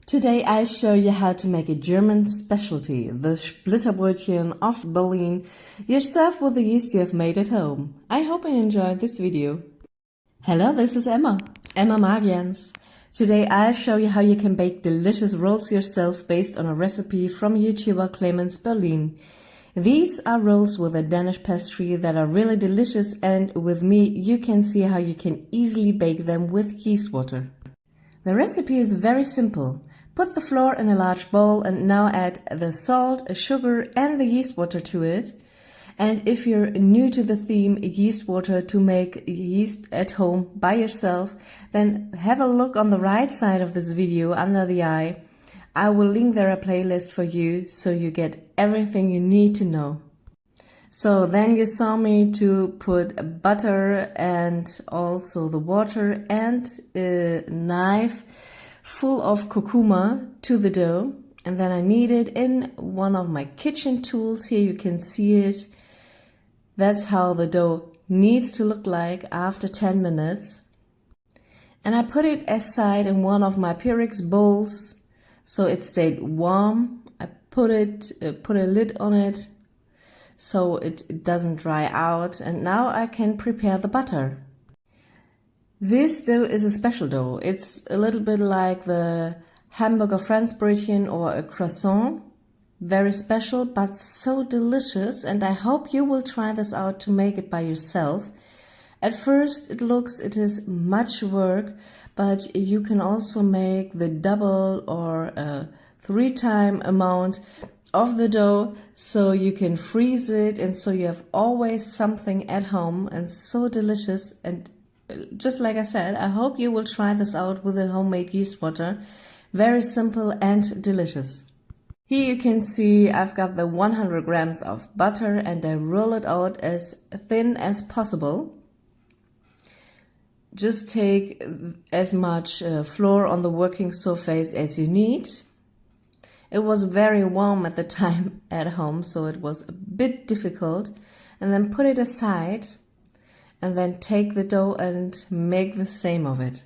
Today I'll show you how to make a German specialty, the Splitterbrötchen of Berlin, yourself with the yeast you have made at home. I hope you enjoyed this video. Hello, this is Emma Magians. Today I'll show you how you can bake delicious rolls yourself based on a recipe from YouTuber Clemens Berlin. These are rolls with a Danish pastry that are really delicious, and with me you can see how you can easily bake them with yeast water. The recipe is very simple. Put the flour in a large bowl and now add the salt, sugar and the yeast water to it. And if you're new to the theme yeast water to make yeast at home by yourself, then have a look on the right side of this video under the eye. I will link there a playlist for you so you get everything you need to know. So then you saw me to put butter and also the water and a knife full of kurkuma to the dough, and then I knead it in one of my kitchen tools. Here you can see it. That's how the dough needs to look like after 10 minutes. And I put it aside in one of my Pyrex bowls so it stayed warm. I put a lid on it so it doesn't dry out, and now I can prepare the butter. This dough is a special dough. It's a little bit like the Hamburger Franzbrötchen or a croissant. Very special, but so delicious, and I hope you will try this out to make it by yourself. At first it is much work, but you can also make the double or 3-time amount of the dough, so you can freeze it, and so you have always something at home, and so delicious. And just like I said, I hope you will try this out with the homemade yeast water. Very simple and delicious. Here you can see I've got the 100 grams of butter and I roll it out as thin as possible. Just take as much flour on the working surface as you need. It was very warm at the time at home, so it was a bit difficult. And then put it aside. And then take the dough and make the same of it.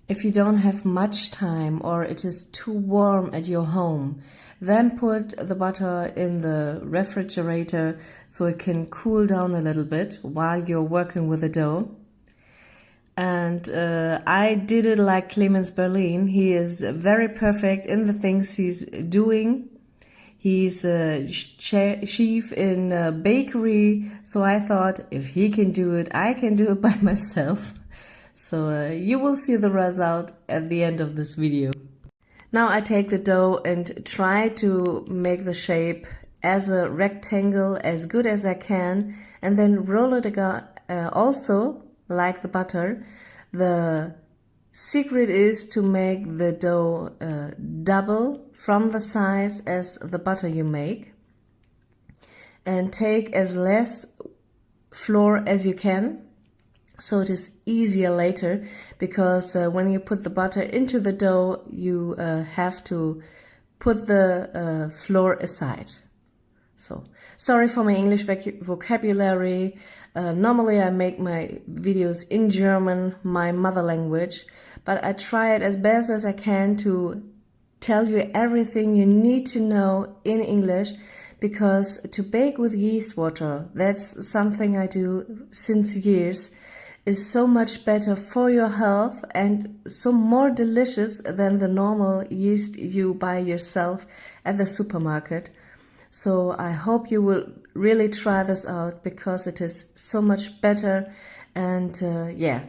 If you don't have much time or it is too warm at your home, then put the butter in the refrigerator so it can cool down a little bit while you're working with the dough. And I did it like Clemens Berlin. He is very perfect in the things he's doing. He's a chef in a bakery, so I thought if he can do it, I can do it by myself. So you will see the result at the end of this video. Now I take the dough and try to make the shape as a rectangle as good as I can, and then roll it also like the butter. The secret is to make the dough double from the size as the butter you make, and take as less flour as you can so it is easier later, because when you put the butter into the dough you have to put the flour aside. So sorry for my English vocabulary. Normally I make my videos in German, my mother language, but I try it as best as I can to tell you everything you need to know in English, because to bake with yeast water, that's something I do since years, is so much better for your health and so more delicious than the normal yeast you buy yourself at the supermarket. So I hope you will really try this out, because it is so much better. And yeah,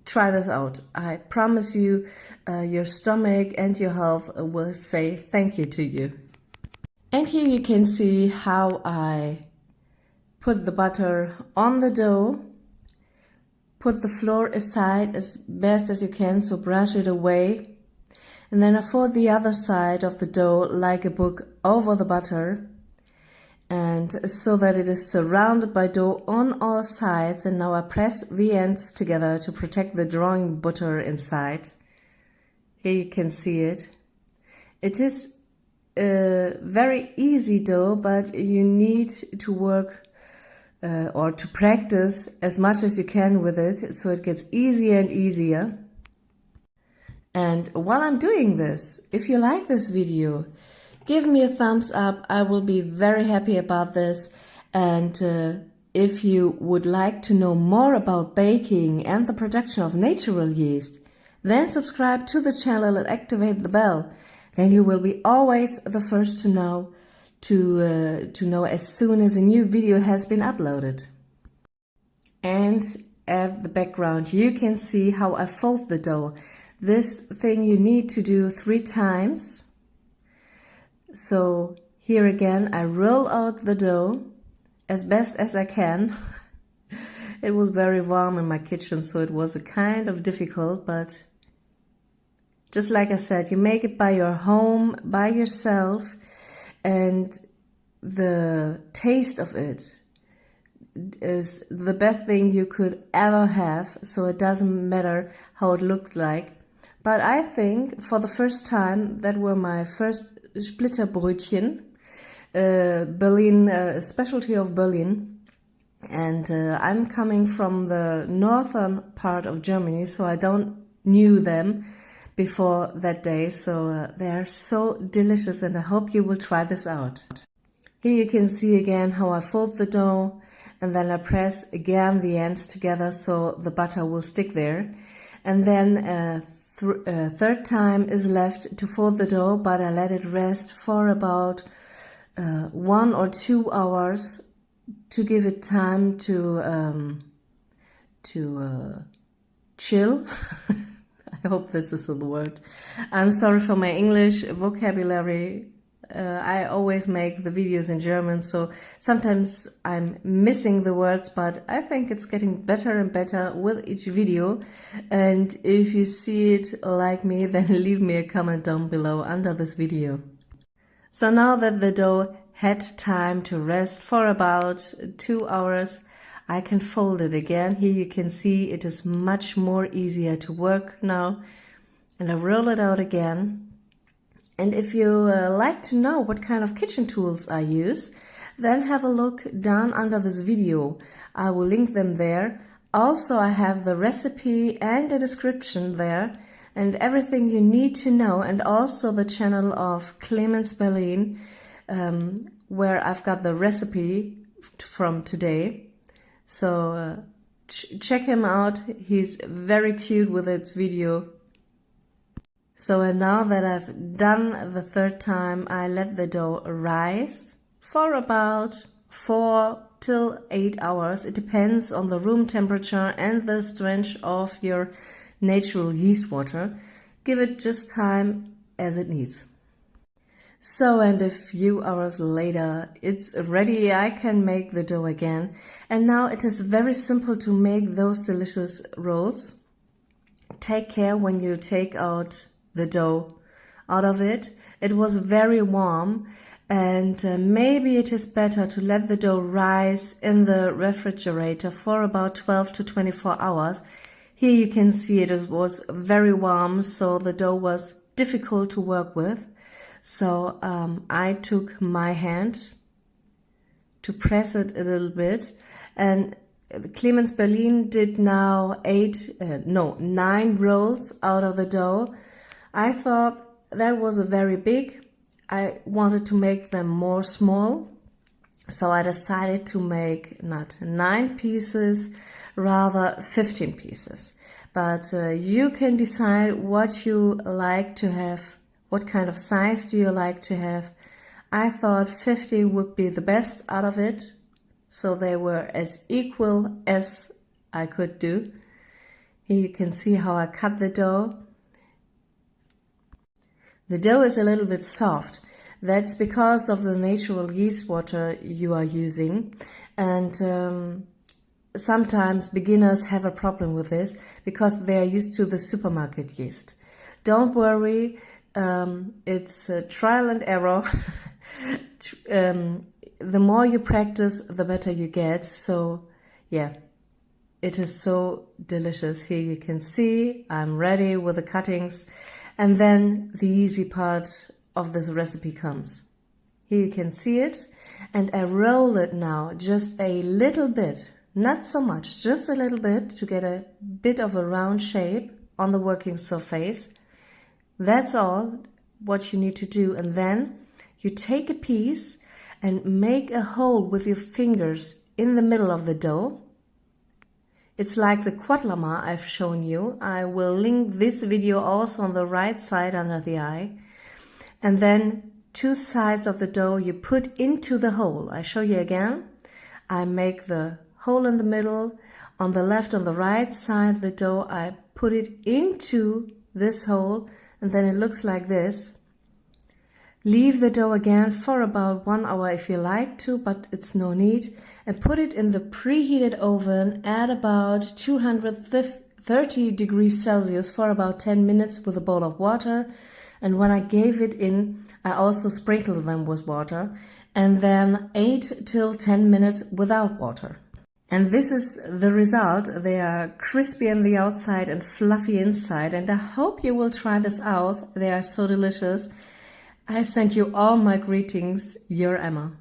try this out. I promise you, your stomach and your health will say thank you to you. And here you can see how I put the butter on the dough. Put the flour aside as best as you can, so brush it away. And then I fold the other side of the dough like a book over the butter, and so that it is surrounded by dough on all sides. And now I press the ends together to protect the drawing butter inside. Here you can see it. It is a very easy dough, but you need to work or to practice as much as you can with it, so it gets easier and easier. And while I'm doing this, if you like this video, give me a thumbs up. I will be very happy about this. And if you would like to know more about baking and the production of natural yeast, then subscribe to the channel and activate the bell. Then you will be always the first to know as soon as a new video has been uploaded. And at the background you can see how I fold the dough. This thing you need to do 3 times. So here again I roll out the dough as best as I can. It was very warm in my kitchen, so it was a kind of difficult, but just like I said, you make it by your home, by yourself, and the taste of it is the best thing you could ever have, so it doesn't matter how it looked like. But I think for the first time, that were my first Splitterbrötchen, Berlin, specialty of Berlin. And I'm coming from the northern part of Germany, so I don't knew them before that day. So they are so delicious, and I hope you will try this out. Here you can see again how I fold the dough, and then I press again the ends together so the butter will stick there. And then third time is left to fold the dough, but I let it rest for about 1 or 2 hours to give it time to chill. I hope this is the word. I'm sorry for my English vocabulary. I always make the videos in German, so sometimes I'm missing the words, but I think it's getting better and better with each video. And if you see it like me, then leave me a comment down below under this video. So now that the dough had time to rest for about 2 hours, I can fold it again. Here you can see it is much more easier to work now. And I roll it out again. And if you like to know what kind of kitchen tools I use, then have a look down under this video. I will link them there. Also, I have the recipe and a description there, and everything you need to know, and also the channel of Clemens Berlin, where I've got the recipe from today. So check him out. He's very cute with its video. So and now that I've done the third time, I let the dough rise for about 4 till 8 hours. It depends on the room temperature and the strength of your natural yeast water. Give it just time as it needs. So, and a few hours later, it's ready. I can make the dough again. And now it is very simple to make those delicious rolls. Take care when you take out the dough out of it. It was very warm, and maybe it is better to let the dough rise in the refrigerator for about 12 to 24 hours. Here you can see it was very warm, so the dough was difficult to work with. So I took my hand to press it a little bit, and Clemens Berlin did now 9 rolls out of the dough. I thought that was a very big. I wanted to make them more small, so I decided to make not 9 pieces, rather 15 pieces. But you can decide what you like to have, what kind of size do you like to have. I thought 50 would be the best out of it, so they were as equal as I could do. Here you can see how I cut the dough. The dough is a little bit soft. That's because of the natural yeast water you are using, and sometimes beginners have a problem with this because they are used to the supermarket yeast. Don't worry, it's trial and error. The more you practice, the better you get. So yeah, it is so delicious. Here you can see I'm ready with the cuttings. And then the easy part of this recipe comes. Here you can see it, and I roll it now just a little bit, not so much, just a little bit to get a bit of a round shape on the working surface. That's all what you need to do. And then you take a piece and make a hole with your fingers in the middle of the dough. It's like the quadlama I've shown you. I will link this video also on the right side under the eye. And then 2 sides of the dough you put into the hole. I show you again. I make the hole in the middle. On the left, on the right side of the dough, I put it into this hole, and then it looks like this. Leave the dough again for about 1 hour if you like to, but it's no need. And put it in the preheated oven at about 230 degrees Celsius for about 10 minutes with a bowl of water. And when I gave it in, I also sprinkled them with water. And then 8 till 10 minutes without water. And this is the result. They are crispy on the outside and fluffy inside. And I hope you will try this out. They are so delicious. I send you all my greetings. Your Emma.